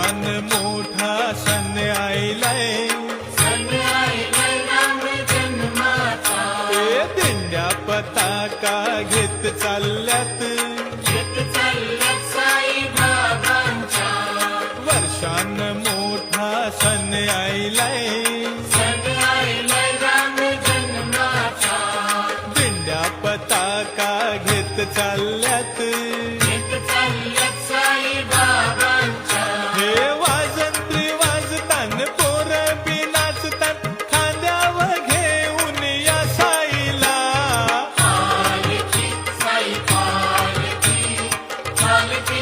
वर्षान मोठा सण आयलाय, राम जन्माचा. दिंड्या पताका घेत चालल्यात, साईबाबांच्या. वर्षान मोठा सण आयलाय, राम जन्माचा. दिंड्या पताका घेत चालल्यात, साईबाबांच्या. हे वाजंत्री वाजतान पोर बी नाचतात, खांद्यावर घेऊन या साईला. पालखी साई पालखी, पालखी